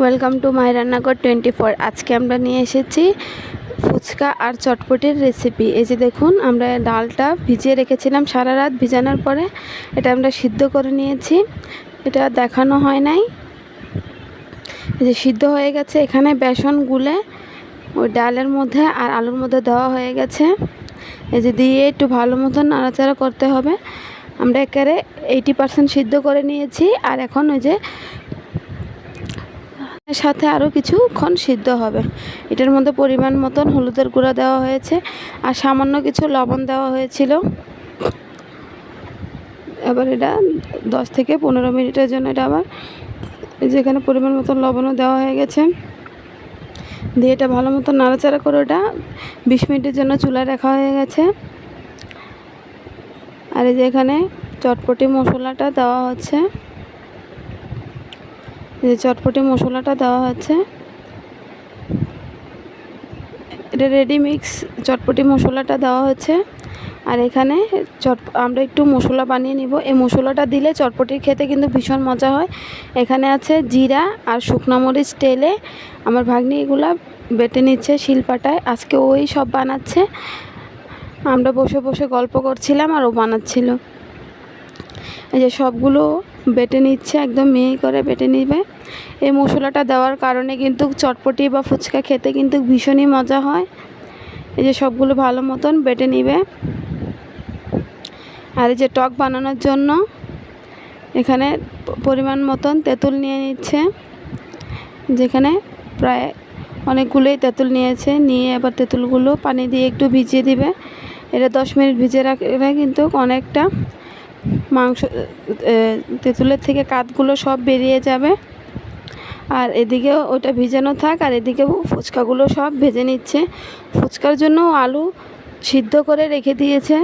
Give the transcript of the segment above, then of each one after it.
Welcome to my রান্নাঘর 24। আজকে আমরা নিয়ে এসেছি ফুচকা আর চটপটির রেসিপি। এই যে দেখুন, আমরা ডালটা ভিজিয়ে রেখেছিলাম সারা রাত। ভিজানোর পরে এটা আমরা সিদ্ধ করে নিয়েছি, এটা দেখানো হয় নাই। এই যে সিদ্ধ হয়ে গেছে, এখানে বেসন গুলে ওই ডালের মধ্যে আর আলুর মধ্যে দেওয়া হয়ে গেছে। এই যে দিয়ে একটু ভালো মতন নাড়াচাড়া করতে হবে। আমরা একেবারে 80% সিদ্ধ করে নিয়েছি, আর এখন ওই যে সাথে আরও কিছুক্ষণ সিদ্ধ হবে। এটার মধ্যে পরিমাণ মতন হলুদের গুঁড়া দেওয়া হয়েছে আর সামান্য কিছু লবণ দেওয়া হয়েছিল। এবার এটা 10 থেকে 15 মিনিটের জন্য এটা আবার যেখানে পরিমাণ মতন লবণও দেওয়া হয়ে গেছে দিয়ে এটা ভালো মতো নাড়াচাড়া করে ওটা 20 মিনিটের জন্য চুলায় রাখা হয়ে গেছে। আর এই যে এখানে চটপটি মশলাটা দেওয়া হচ্ছে, এই যে চটপটি মশলাটা দেওয়া হচ্ছে। এটা রেডি মিক্স চটপটি মশলাটা দেওয়া হচ্ছে। আর এখানে আমরা একটু মশলা বানিয়ে নিব। এই মশলাটা দিলে চটপটির খেতে কিন্তু ভীষণ মজা হয়। এখানে আছে জিরা আর শুকনো মরিচ তেলে আমার ভাগ্নি এগুলা বেটে নিচ্ছে শিলপাটায়। আজকে ওই সব বানাচ্ছে, আমরা বসে বসে গল্প করছিলাম আর ও বানাচ্ছিল। এই যে সবগুলো বেটে নিচ্ছে, একদম মিহি করে বেটে নিবে। এই মশলাটা দেওয়ার কারণে কিন্তু চটপটি বা ফুচকা খেতে কিন্তু ভীষণই মজা হয়। এই যে সবগুলো ভালো মতন বেটে নিবে। আর এই যে টক বানানোর জন্য এখানে পরিমাণ মতন তেঁতুল নিয়ে নিচ্ছে, যেখানে প্রায় অনেকগুলোই তেঁতুল নিয়েছে। নিয়ে এবার তেঁতুলগুলো পানি দিয়ে একটু ভিজিয়ে দিবে। এটা 10 মিনিট ভিজিয়ে রাখলে কিন্তু অনেকটা মাংস তেঁতুলের থেকে কাঠগুলো সব বেরিয়ে যাবে। আর এদিকে ওটা ভিজানো থাক, আর এদিকে ফুচকাগুলো সব ভেজে নিচ্ছে। ফুচকার জন্য আলু সিদ্ধ করে রেখে দিয়েছে।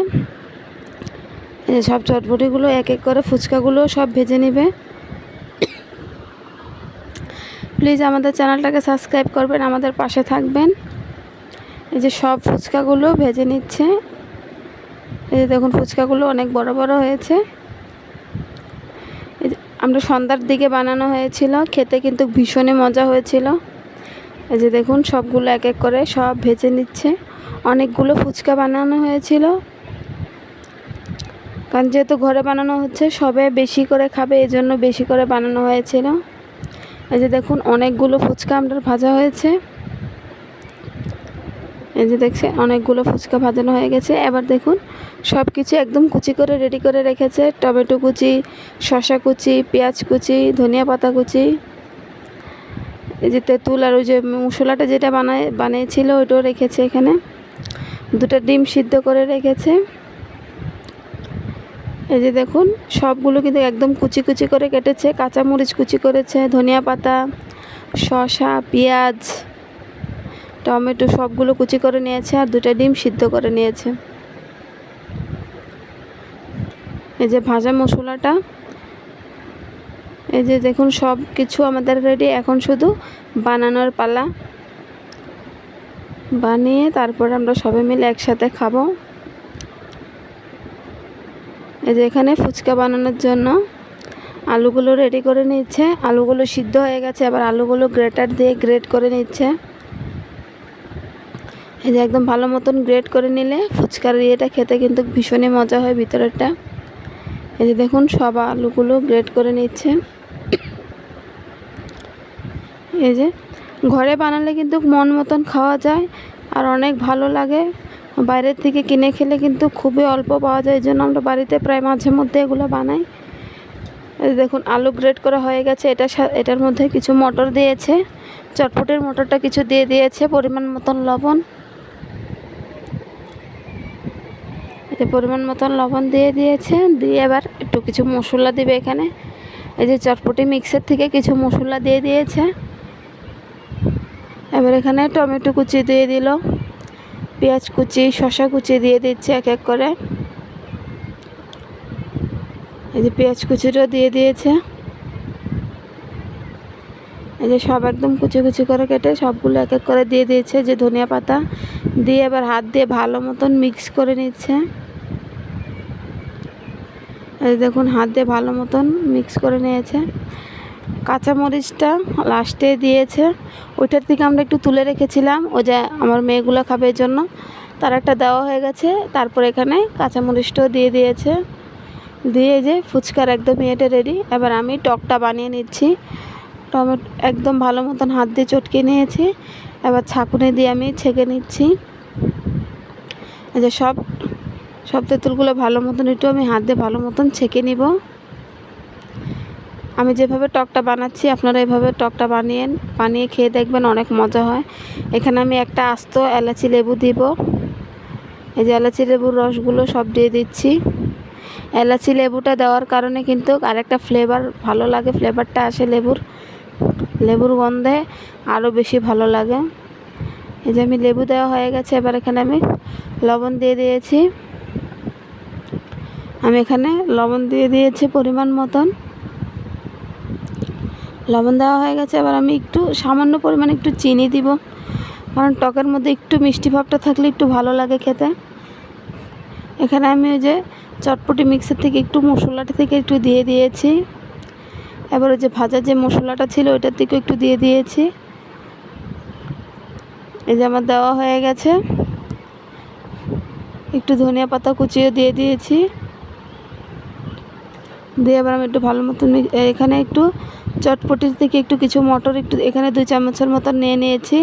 সব চটপটিগুলো এক এক করে ফুচকাগুলো সব ভেজে নেবে। প্লিজ আমাদের চ্যানেলটাকে সাবস্ক্রাইব করবেন, আমাদের পাশে থাকবেন। এই যে সব ফুচকাগুলো ভেজে নিচ্ছে। এই যে দেখুন ফুচকাগুলো অনেক বড় বড় হয়েছে। আমরা সন্ধ্যার দিকে বানানো হয়েছিল, খেতে কিন্তু ভীষণই মজা হয়েছিল। এই যে দেখুন সবগুলো এক এক করে সব ভেজে নিচ্ছে। অনেকগুলো ফুচকা বানানো হয়েছিল, কারণ যেহেতু ঘরে বানানো হচ্ছে সবে বেশি করে খাবে, এই জন্য বেশি করে বানানো হয়েছিল। এই যে দেখুন অনেকগুলো ফুচকা আমরা ভাজা হয়েছে। এই যে দেখছে অনেকগুলো ফুচকা ভাজানো হয়ে গেছে। এবার দেখুন সব কিছু একদম কুচি করে রেডি করে রেখেছে। টমেটো কুচি, শসা কুচি, পেঁয়াজ কুচি, ধনিয়া পাতা কুচি। এই যে তেঁতুল আর ওই যে মশলাটা যেটা বানিয়েছিল ওইটাও রেখেছে। এখানে 2টা ডিম সিদ্ধ করে রেখেছে। এই যে দেখুন সবগুলো কিন্তু একদম কুচি কুচি করে কেটেছে। কাঁচামরিচ কুচি করেছে, ধনিয়া পাতা, শসা, পেঁয়াজ, টমেটো সবগুলো কুচি করে নিয়েছে, আর 2টা ডিম সিদ্ধ করে নিয়েছে। এই যে ভাজা মশলাটা, এই যে দেখুন সব কিছু আমাদের রেডি। এখন শুধু বানানোর পালা। বানিয়ে তারপর আমরা সবাই মিলে একসাথে খাবো। এই যে এখানে ফুচকা বানানোর জন্য আলুগুলো রেডি করে নিচ্ছে। আলুগুলো সিদ্ধ হয়ে গেছে, আবার আলুগুলো গ্রেটার দিয়ে গ্রেট করে নিচ্ছে। এই যে একদম ভালো মতন গ্রেট করে নিলে ফুচকার ইয়েটা খেতে কিন্তু ভীষণই মজা হয় ভিতরেরটা। এই যে দেখুন সব আলুগুলো গ্রেট করে নিচ্ছে। এই যে ঘরে বানালে কিন্তু মন মতন খাওয়া যায় আর অনেক ভালো লাগে। বাইরের থেকে কিনে খেলে কিন্তু খুবই অল্প পাওয়া যায়, এই জন্য আমরা বাড়িতে প্রায় মাঝে মধ্যে এগুলো বানাই। এই দেখুন আলু গ্রেট করা হয়ে গেছে। এটার মধ্যে কিছু মটর দিয়েছে, চটপটির মটরটা কিছু দিয়ে দিয়েছে, পরিমাণ মতন লবণ। পরিমাণ মতন লবণ দিয়ে দিয়েছে। দিয়ে এবার একটু কিছু মশলা দিবে এখানে। এই যে চটপটি মিক্সের থেকে কিছু মশলা দিয়ে দিয়েছে। এবার এখানে টমেটো কুচি দিয়ে দিল, পেঁয়াজ কুচি, শসা কুচি দিয়ে দিচ্ছে এক এক করে। এই যে পেঁয়াজ কুচিটাও দিয়ে দিয়েছে। এই যে সব একদম কুচি কুচি করে কেটে সবগুলো এক এক করে দিয়ে দিয়েছে, যে ধনিয়া পাতা দিয়ে এবার হাত দিয়ে ভালো মতন মিক্স করে নিচ্ছে। এই দেখুন হাত দিয়ে ভালো মতন মিক্স করে নিয়েছে। কাঁচামরিচটা লাস্টে দিয়েছে, ওইটার থেকে আমরা একটু তুলে রেখেছিলাম, ওই যে আমার মেয়েগুলো খাবে এর জন্য, তার একটা দেওয়া হয়ে গেছে। তারপর এখানে কাঁচামরিচটাও দিয়ে দিয়েছে, দিয়ে যে ফুচকার একদমই এটা রেডি। এবার আমি টকটা বানিয়ে নিচ্ছি। টমেটো একদম ভালো মতন হাত দিয়ে চটকে নিয়েছি, এবার ছাঁকুনি দিয়ে আমি ছেঁকে নিচ্ছি। এই যে সব তেঁতুলগুলো ভালো মতন একটু আমি হাত দিয়ে ভালো মতন ছেঁকে নিব। আমি যেভাবে টকটা বানাচ্ছি আপনারা এভাবে টকটা বানিয়ে খেয়ে দেখবেন, অনেক মজা হয়। এখানে আমি একটা আস্ত এলাচি লেবু দিব। এই যে এলাচি লেবুর রসগুলো সব দিয়ে দিচ্ছি। এলাচি লেবুটা দেওয়ার কারণে কিন্তু আরেকটা ফ্লেভার ভালো লাগে, ফ্লেভারটা আসে লেবুর গন্ধে আরও বেশি ভালো লাগে। এই যে আমি লেবু দেওয়া হয়ে গেছে, এবার এখানে আমি লবণ দিয়ে দিয়েছি। আমি এখানে লবণ দিয়ে দিয়েছি পরিমাণ মতন। লবণ দেওয়া হয়ে গেছে, এবার আমি একটু সামান্য পরিমাণে একটু চিনি দিব, কারণ টকের মধ্যে একটু মিষ্টি ভাবটা থাকলে একটু ভালো লাগে খেতে। এখানে আমি ওই যে চটপটি মিক্সার থেকে একটু মশলাটা থেকে একটু দিয়ে দিয়েছি। এবার ওই যে ভাজা যে মশলাটা ছিল ওইটার থেকে একটু দিয়ে দিয়েছি। এই যে আমার দেওয়া হয়ে গেছে, একটু ধনিয়া পাতা কুচিয়ে দিয়ে দিয়েছি। দিয়ে এবার আমি একটু ভালো মতন এখানে একটু চটপটির থেকে একটু কিছু মটর একটু এখানে 2 চামচের মতন নিয়ে নিয়েছি।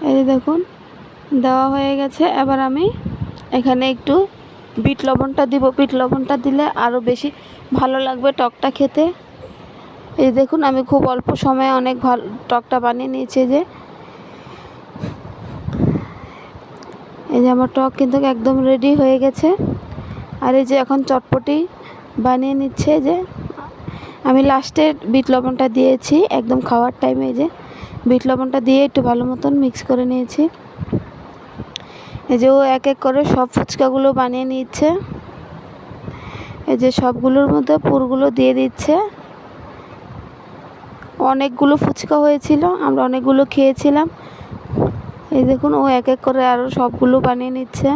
এই যে দেখুন দেওয়া হয়ে গেছে। এবার আমি এখানে একটু বিট লবণটা দিব, বিট লবণটা দিলে আরও বেশি ভালো লাগবে টকটা খেতে। এই দেখুন আমি খুব অল্প সময়ে অনেক ভালো টকটা বানিয়ে নিয়েছি। এই যে আমার টক কিন্তু একদম রেডি হয়ে গেছে। আর এই যে এখন চটপটি বানিয়ে নিচ্ছে, যে আমি লাস্টে বিট লবণটা দিয়েছি একদম খাওয়ার টাইমে। যে বিট লবণটা দিয়ে একটু ভালো মতন মিক্স করে নিয়েছি। এই যে ও এক এক করে সব ফুচকাগুলো বানিয়ে নিচ্ছে। এই যে সবগুলোর মধ্যে পুরগুলো দিয়ে দিচ্ছে। অনেকগুলো ফুচকা হয়েছিল, আমরা অনেকগুলো খেয়েছিলাম। এই দেখুন ও এক এক করে আরও সবগুলো বানিয়ে নিচ্ছে।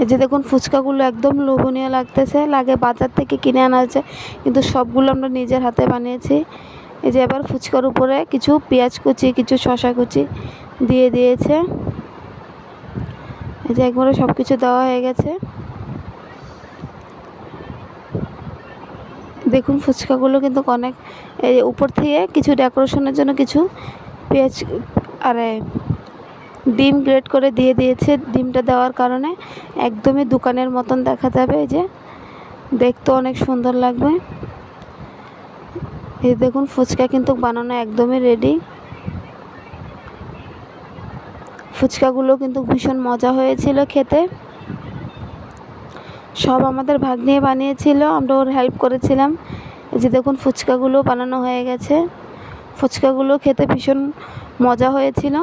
এই যে দেখুন ফুচকাগুলো একদম লোভনীয় লাগতেছে, লাগে বাজার থেকে কিনে আনা হয়েছে, কিন্তু সবগুলো আমরা নিজের হাতে বানিয়েছি। এই যে এবার ফুচকার উপরে কিছু পেঁয়াজ কুচি কিছু শসা কুচি দিয়ে দিয়েছে। এই যে একবারে সব কিছু দেওয়া হয়ে গেছে। দেখুন ফুচকাগুলো কিন্তু অনেক, এই উপর থেকে কিছু ডেকোরেশনের জন্য কিছু পেঁয়াজ আরে ডিম গ্রেট করে দিয়ে দিয়েছে। ডিমটা দেওয়ার কারণে একদমই দোকানের মতন দেখা যাবে, এই যে দেখতে অনেক সুন্দর লাগবে। এই দেখুন ফুচকা কিন্তু বানানো একদমই রেডি। ফুচকাগুলো কিন্তু ভীষণ মজা হয়েছিল খেতে। সব আমাদের ভাগ্নে বানিয়েছিল, আমরা ওর হেল্প করেছিলাম। এই যে দেখুন ফুচকাগুলো বানানো হয়ে গেছে। ফুচকাগুলো খেতে ভীষণ মজা হয়েছিল।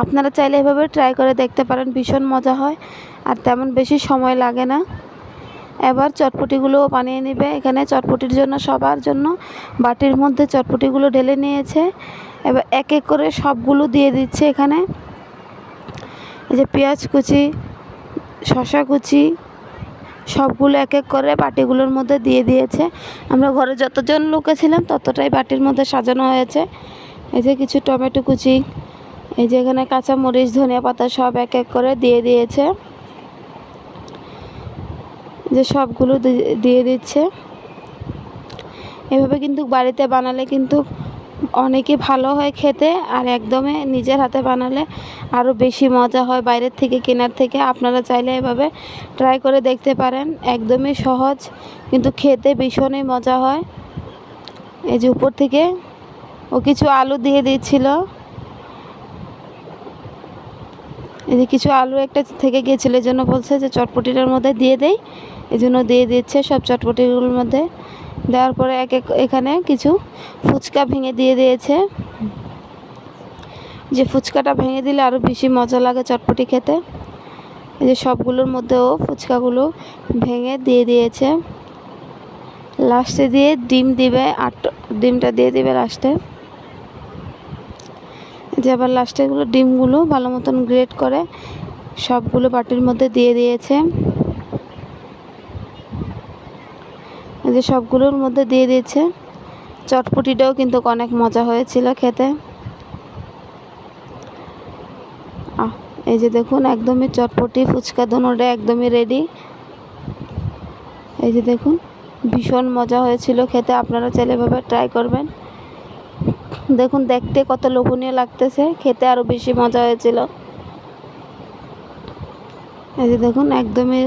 আপনারা চাইলে এভাবে ট্রাই করে দেখতে পারেন, ভীষণ মজা হয় আর তেমন বেশি সময় লাগে না। এবার চটপটিগুলোও বানিয়ে নেবে। এখানে চটপটির জন্য সবার জন্য বাটির মধ্যে চটপটিগুলো ঢেলে নিয়েছে। এবার এক এক করে সবগুলো দিয়ে দিচ্ছে। এখানে এই যে পেঁয়াজ কুচি শসা কুচি সবগুলো এক এক করে বাটিগুলোর মধ্যে দিয়ে দিয়েছে। আমরা ঘরে যতজন লোকে ছিলাম ততটাই বাটির মধ্যে সাজানো হয়েছে। এই যে কিছু টমেটো কুচি, এই যে এখানে কাঁচামরিচ ধনিয়া পাতা সব এক এক করে দিয়ে দিয়েছে। যে সবগুলো দিয়ে দিচ্ছে। এভাবে কিন্তু বাড়িতে বানালে কিন্তু অনেকই ভালো হয় খেতে, আর একদমই নিজের হাতে বানালে আরও বেশি মজা হয় বাইরের থেকে কেনার থেকে। আপনারা চাইলে এভাবে ট্রাই করে দেখতে পারেন, একদমই সহজ কিন্তু খেতে ভীষণই মজা হয়। এই যে উপর থেকে ও কিছু আলু দিয়ে দিচ্ছিল। এই যে কিছু আলু একটা থেকে গিয়েছিল, এই জন্য বলছে যে চটপটিটার মধ্যে দিয়ে দেই, এই জন্য দিয়ে দিচ্ছে সব চটপটিগুলোর মধ্যে। দেওয়ার পরে এখানে কিছু ফুচকা ভেঙে দিয়ে দিয়েছে। যে ফুচকাটা ভেঙে দিলে আরও বেশি মজা লাগে চটপটি খেতে। এই যে সবগুলোর মধ্যেও ফুচকাগুলো ভেঙে দিয়ে দিয়েছে। লাস্টে দিয়ে ডিম দিবে, ডিমটা দিয়ে দিবে লাস্টে। যে আবার লাস্টেগুলো ডিমগুলো ভালো মতন গ্রেট করে সবগুলো বাটির মধ্যে দিয়ে দিয়েছে। যে সবগুলোর মধ্যে দিয়ে দিয়েছে। চটপটিটাও কিন্তু অনেক মজা হয়েছিল খেতে। এই যে দেখুন একদমই চটপটি ফুচকা দোনোটা একদমই রেডি। এই যে দেখুন ভীষণ মজা হয়েছিল খেতে, আপনারা চাইলে এভাবে ট্রাই করবেন। দেখুন দেখতে কত লোভনীয় লাগতেছে, খেতে আরও বেশি মজা হয়েছিল। এই যে দেখুন একদমই